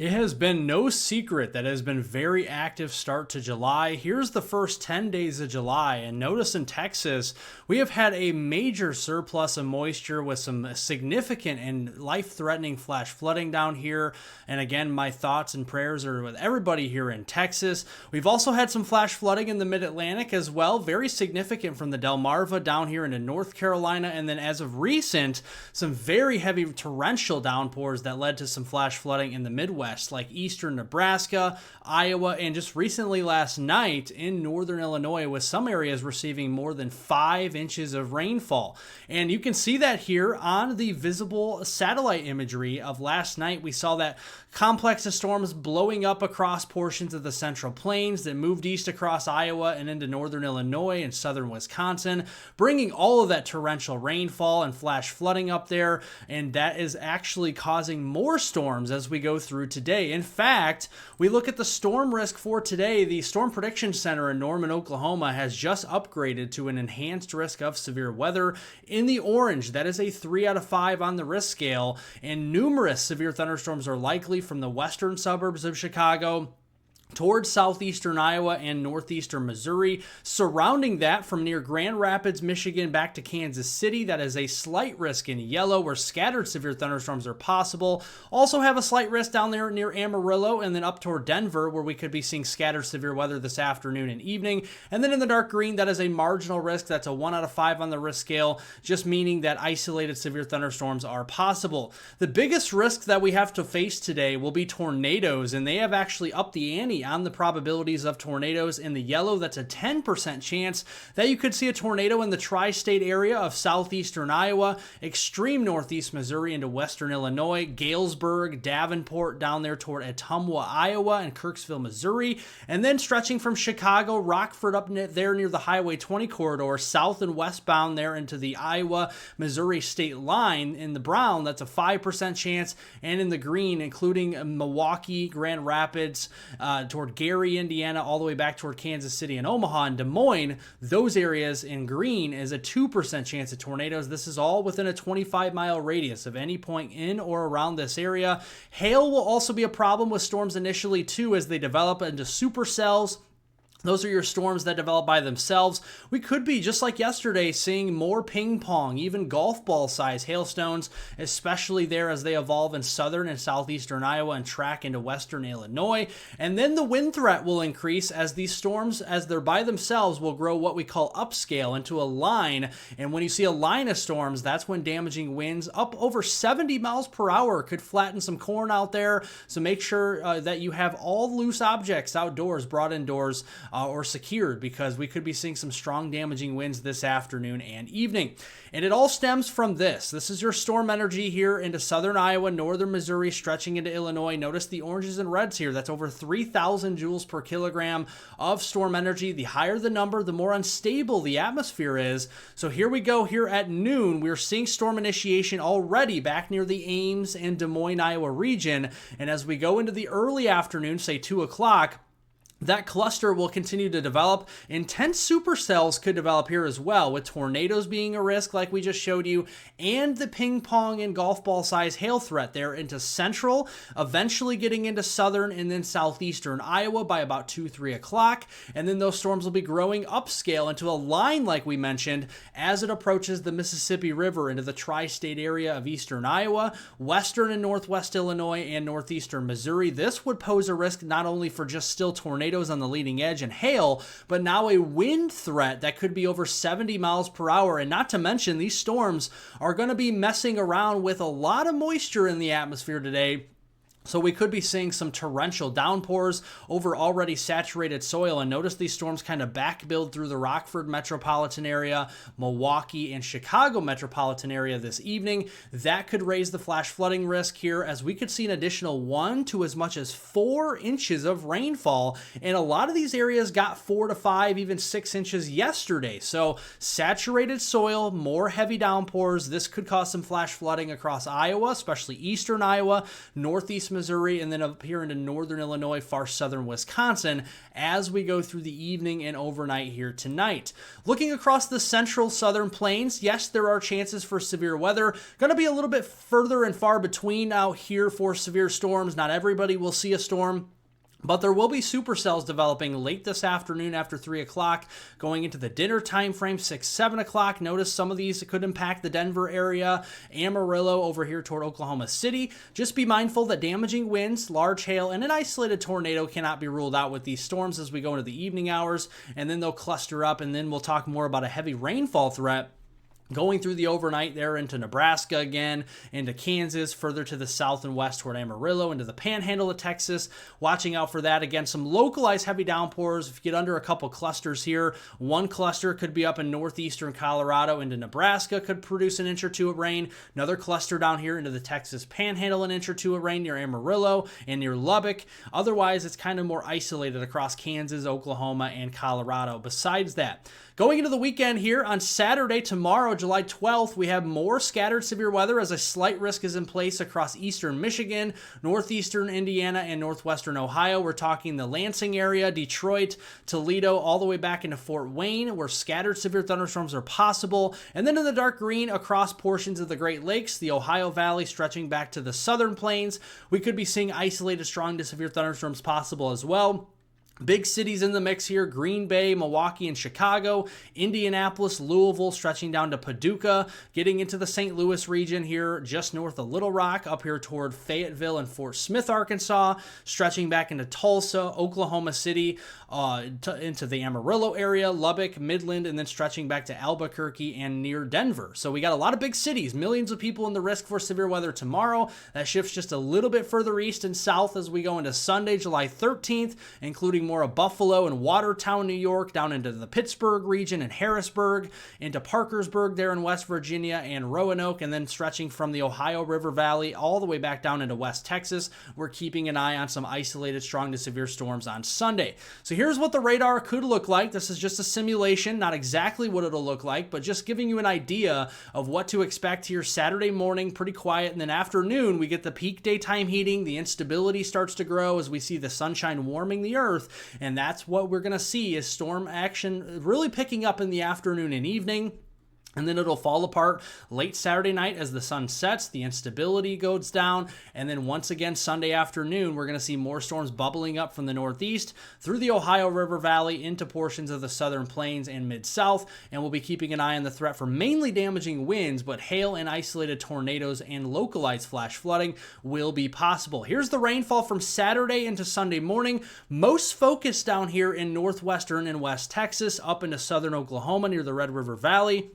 It has been no secret that it has been a very active start to July. Here's the first 10 days of July, and notice in Texas, we have had a major surplus of moisture with some significant and life-threatening flash flooding down here. And again, my thoughts and prayers are with everybody here in Texas. We've also had some flash flooding in the Mid-Atlantic as well, very significant from the Delmarva down here into North Carolina. And then as of recent, some very heavy torrential downpours that led to some flash flooding in the Midwest, like eastern Nebraska, Iowa, and just recently last night in northern Illinois, with some areas receiving more than 5 inches of rainfall. And you can see that here on the visible satellite imagery of last night. We saw that complex of storms blowing up across portions of the Central Plains that moved east across Iowa and into northern Illinois and southern Wisconsin, bringing all of that torrential rainfall and flash flooding up there. And that is actually causing more storms as we go through today. In fact, we look at the storm risk for today. The Storm Prediction Center in Norman, Oklahoma has just upgraded to an enhanced risk of severe weather in the orange. That is a 3 out of 5 on the risk scale, and numerous severe thunderstorms are likely from the western suburbs of Chicago towards southeastern Iowa and northeastern Missouri. Surrounding that, from near Grand Rapids, Michigan, back to Kansas City, that is a slight risk in yellow, where scattered severe thunderstorms are possible. Also have a slight risk down there near Amarillo, and then up toward Denver, where we could be seeing scattered severe weather this afternoon and evening. And then in the dark green, that is a marginal risk. That's a 1 out of 5 on the risk scale, just meaning that isolated severe thunderstorms are possible. The biggest risk that we have to face today will be tornadoes, and they have actually upped the ante on the probabilities of tornadoes. In the yellow, that's a 10% chance that you could see a tornado in the tri-state area of southeastern Iowa, extreme northeast Missouri into western Illinois, Galesburg, Davenport, down there toward Ottumwa, Iowa, and Kirksville, Missouri, and then stretching from Chicago, Rockford up there near the Highway 20 corridor, south and westbound there into the Iowa-Missouri state line. In the brown, that's a 5% chance, and in the green, including Milwaukee, Grand Rapids, toward Gary, Indiana, all the way back toward Kansas City and Omaha and Des Moines, those areas in green is a 2% chance of tornadoes. This is all within a 25-mile radius of any point in or around this area. Hail will also be a problem with storms initially too, as they develop into supercells. Those are your storms that develop by themselves. We could be, just like yesterday, seeing more ping pong, even golf ball size hailstones, especially there as they evolve in southern and southeastern Iowa and track into western Illinois. And then the wind threat will increase as these storms, as they're by themselves, will grow what we call upscale into a line. And when you see a line of storms, that's when damaging winds up over 70 miles per hour could flatten some corn out there. So make sure that you have all loose objects outdoors brought indoors, or secured, because we could be seeing some strong damaging winds this afternoon and evening. And it all stems from this. This is your storm energy here into southern Iowa, northern Missouri, stretching into Illinois. Notice the oranges and reds here. That's over 3,000 joules per kilogram of storm energy. The higher the number, the more unstable the atmosphere is. So here we go. Here at noon, we're seeing storm initiation already back near the Ames and Des Moines, Iowa region. And as we go into the early afternoon, say 2 o'clock, that cluster will continue to develop. Intense supercells could develop here as well, with tornadoes being a risk like we just showed you, and the ping pong and golf ball size hail threat there into central, eventually getting into southern and then southeastern Iowa by about 2-3 o'clock. And then those storms will be growing upscale into a line like we mentioned as it approaches the Mississippi River into the tri-state area of eastern Iowa, western and northwest Illinois, and northeastern Missouri. This would pose a risk not only for just still tornadoes on the leading edge and hail, but now a wind threat that could be over 70 miles per hour. And not to mention, these storms are going to be messing around with a lot of moisture in the atmosphere today. So we could be seeing some torrential downpours over already saturated soil. And notice these storms kind of back build through the Rockford metropolitan area, Milwaukee, and Chicago metropolitan area this evening. That could raise the flash flooding risk here, as we could see an additional 1 to as much as 4 inches of rainfall. And a lot of these areas got 4 to 5, even 6 inches yesterday. So saturated soil, more heavy downpours. This could cause some flash flooding across Iowa, especially eastern Iowa, northeast Missouri, and then up here into northern Illinois, far southern Wisconsin as we go through the evening and overnight here tonight. Looking across the central southern plains, yes, there are chances for severe weather. Going to be a little bit further and far between out here for severe storms. Not everybody will see a storm, but there will be supercells developing late this afternoon after 3 o'clock, going into the dinner time frame, 6, 7 o'clock. Notice some of these could impact the Denver area, Amarillo over here toward Oklahoma City. Just be mindful that damaging winds, large hail, and an isolated tornado cannot be ruled out with these storms as we go into the evening hours, and then they'll cluster up, and then we'll talk more about a heavy rainfall threat going through the overnight there into Nebraska again, into Kansas, further to the south and west toward Amarillo, into the panhandle of Texas. Watching out for that. Again, some localized heavy downpours. If you get under a couple clusters here, one cluster could be up in northeastern Colorado into Nebraska, could produce an inch or two of rain. Another cluster down here into the Texas panhandle, an inch or two of rain near Amarillo and near Lubbock. Otherwise, it's kind of more isolated across Kansas, Oklahoma, and Colorado. Besides that, going into the weekend here on Saturday, tomorrow, July 12th, we have more scattered severe weather as a slight risk is in place across eastern Michigan, northeastern Indiana, and northwestern Ohio. We're talking the Lansing area, Detroit, Toledo, all the way back into Fort Wayne, where scattered severe thunderstorms are possible. And then in the dark green, across portions of the Great Lakes, the Ohio Valley stretching back to the southern plains, we could be seeing isolated strong to severe thunderstorms possible as well. Big cities in the mix here: Green Bay, Milwaukee, and Chicago, Indianapolis, Louisville, stretching down to Paducah, getting into the St. Louis region here, just north of Little Rock, up here toward Fayetteville and Fort Smith, Arkansas, stretching back into Tulsa, Oklahoma City, into the Amarillo area, Lubbock, Midland, and then stretching back to Albuquerque and near Denver. So we got a lot of big cities, millions of people in the risk for severe weather tomorrow. That shifts just a little bit further east and south as we go into Sunday, July 13th, including more of Buffalo and Watertown, New York, down into the Pittsburgh region and Harrisburg, into Parkersburg there in West Virginia and Roanoke, and then stretching from the Ohio River Valley all the way back down into West Texas. We're keeping an eye on some isolated strong to severe storms on Sunday. So here's what the radar could look like. This is just a simulation, not exactly what it'll look like, but just giving you an idea of what to expect here Saturday morning, pretty quiet, and then afternoon we get the peak daytime heating. The instability starts to grow as we see the sunshine warming the earth. And that's what we're going to see is storm action really picking up in the afternoon and evening. And then it'll fall apart late Saturday night as the sun sets, the instability goes down, and then once again Sunday afternoon, we're going to see more storms bubbling up from the northeast through the Ohio River Valley into portions of the southern plains and mid-south, and we'll be keeping an eye on the threat for mainly damaging winds, but hail and isolated tornadoes and localized flash flooding will be possible. Here's the rainfall from Saturday into Sunday morning, most focused down here in northwestern and west Texas, up into southern Oklahoma near the Red River Valley.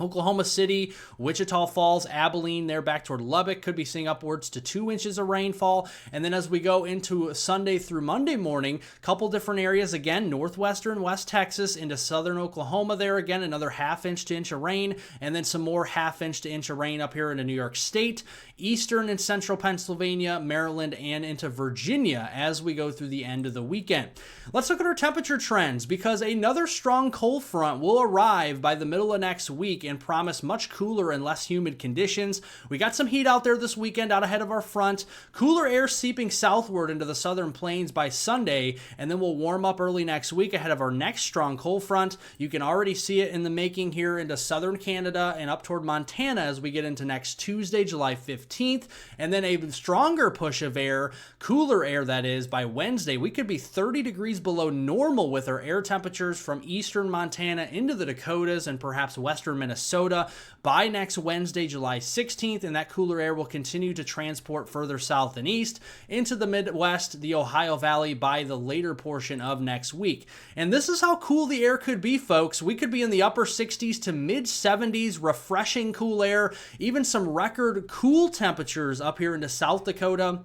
Oklahoma City, Wichita Falls, Abilene, there back toward Lubbock, could be seeing upwards to 2 inches of rainfall. And then as we go into Sunday through Monday morning, couple different areas, again, northwestern West Texas into southern Oklahoma there, again, another half inch to inch of rain, and then some more half inch to inch of rain up here into New York State, eastern and central Pennsylvania, Maryland, and into Virginia as we go through the end of the weekend. Let's look at our temperature trends, because another strong cold front will arrive by the middle of next week and promise much cooler and less humid conditions. We got some heat out there this weekend out ahead of our front. Cooler air seeping southward into the southern plains by Sunday, and then we'll warm up early next week ahead of our next strong cold front. You can already see it in the making here into southern Canada and up toward Montana as we get into next Tuesday, July 15th, and then a stronger push of air, cooler air that is, by Wednesday. We could be 30 degrees below normal with our air temperatures from eastern Montana into the Dakotas and perhaps western Minnesota by next Wednesday, July 16th, and that cooler air will continue to transport further south and east into the Midwest, the Ohio Valley by the later portion of next week. And this is how cool the air could be, folks. We could be in the upper 60s to mid 70s, refreshing cool air, even some record cool temperatures up here into South Dakota.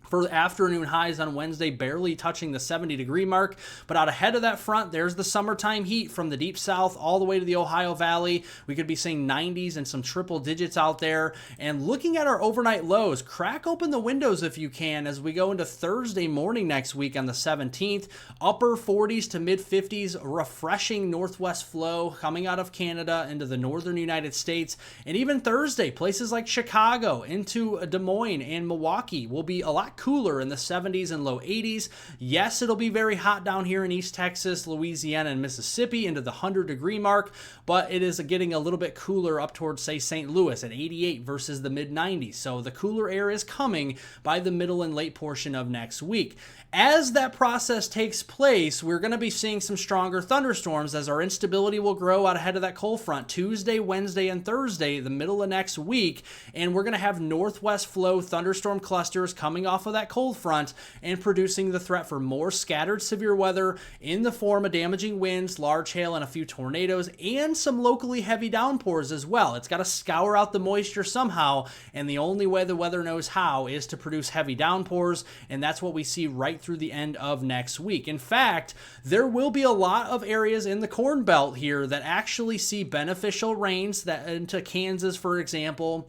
For afternoon highs on Wednesday, barely touching the 70-degree mark. But out ahead of that front, there's the summertime heat from the deep south all the way to the Ohio Valley. We could be seeing 90s and some triple digits out there. And looking at our overnight lows, crack open the windows if you can as we go into Thursday morning next week on the 17th. Upper 40s to mid 50s, refreshing northwest flow coming out of Canada into the northern United States. And even Thursday, places like Chicago into Des Moines and Milwaukee will be a lot cooler in the 70s and low 80s. Yes, it'll be very hot down here in East Texas, Louisiana, and Mississippi into the 100-degree mark, but it is getting a little bit cooler up towards, say, St. Louis at 88 versus the mid-90s. So the cooler air is coming by the middle and late portion of next week. As that process takes place, we're going to be seeing some stronger thunderstorms as our instability will grow out ahead of that cold front Tuesday, Wednesday, and Thursday, the middle of next week, and we're going to have northwest flow thunderstorm clusters coming off of that cold front and producing the threat for more scattered severe weather in the form of damaging winds, large hail, and a few tornadoes, and some locally heavy downpours as well. It's got to scour out the moisture somehow, and the only way the weather knows how is to produce heavy downpours, and that's what we see right through the end of next week. In fact, there will be a lot of areas in the Corn Belt here that actually see beneficial rains that into Kansas, for example,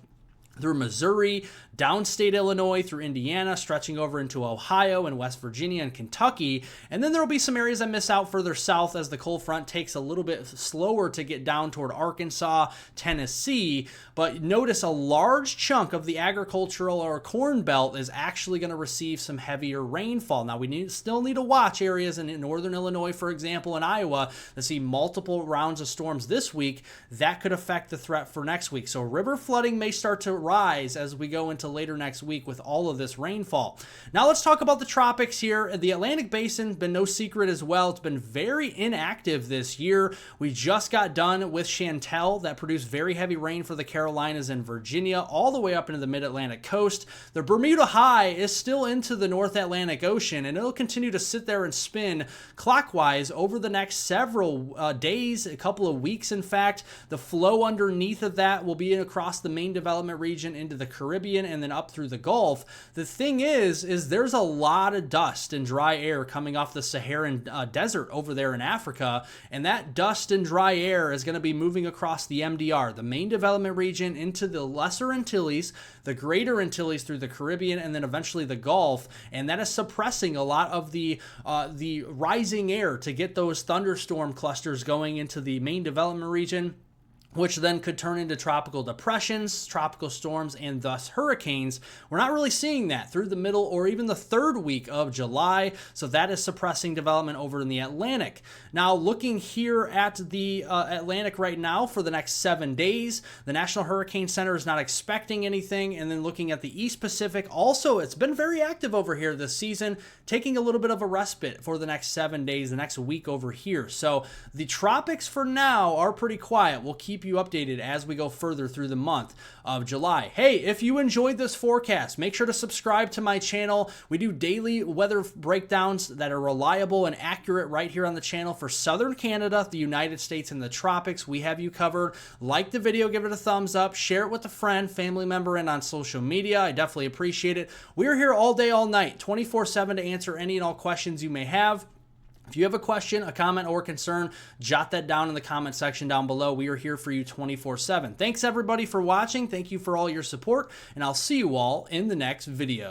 through Missouri, downstate Illinois, through Indiana, stretching over into Ohio and West Virginia and Kentucky. And then there will be some areas that miss out further south as the cold front takes a little bit slower to get down toward Arkansas, Tennessee. But notice a large chunk of the agricultural or corn belt is actually going to receive some heavier rainfall. Now, we still need to watch areas in northern Illinois, for example, and Iowa that see multiple rounds of storms this week. That could affect the threat for next week. So river flooding may start to rise as we go into later next week with all of this rainfall. Now let's talk about the tropics here. The Atlantic Basin, been no secret as well. It's been very inactive this year. We just got done with Chantel that produced very heavy rain for the Carolinas and Virginia all the way up into the mid-Atlantic coast. The Bermuda High is still into the North Atlantic Ocean, and it'll continue to sit there and spin clockwise over the next several days, a couple of weeks in fact. The flow underneath of that will be across the main development region into the Caribbean and then up through the Gulf. The thing is there's a lot of dust and dry air coming off the Saharan desert over there in Africa, and that dust and dry air is going to be moving across the MDR, the main development region, into the Lesser Antilles, the Greater Antilles through the Caribbean, and then eventually the Gulf, and that is suppressing a lot of the rising air to get those thunderstorm clusters going into the main development region, which then could turn into tropical depressions, tropical storms, and thus hurricanes. We're not really seeing that through the middle or even the third week of July, so that is suppressing development over in the Atlantic. Now, looking here at the Atlantic right now for the next 7 days, the National Hurricane Center is not expecting anything, and then looking at the East Pacific, also, it's been very active over here this season, taking a little bit of a respite for the next 7 days, the next week over here. So the tropics for now are pretty quiet. We'll keep you updated as we go further through the month of July. Hey, if you enjoyed this forecast, make sure to subscribe to my channel. We do daily weather breakdowns that are reliable and accurate right here on the channel for Southern Canada, the United States, and the tropics. We have you covered. Like the video, give it a thumbs up, share it with a friend, family member, and on social media. I definitely appreciate it. We're here all day, all night, 24/7 to answer any and all questions you may have. If you have a question, a comment, or concern, jot that down in the comment section down below. We are here for you 24/7. Thanks everybody for watching. Thank you for all your support, and I'll see you all in the next video.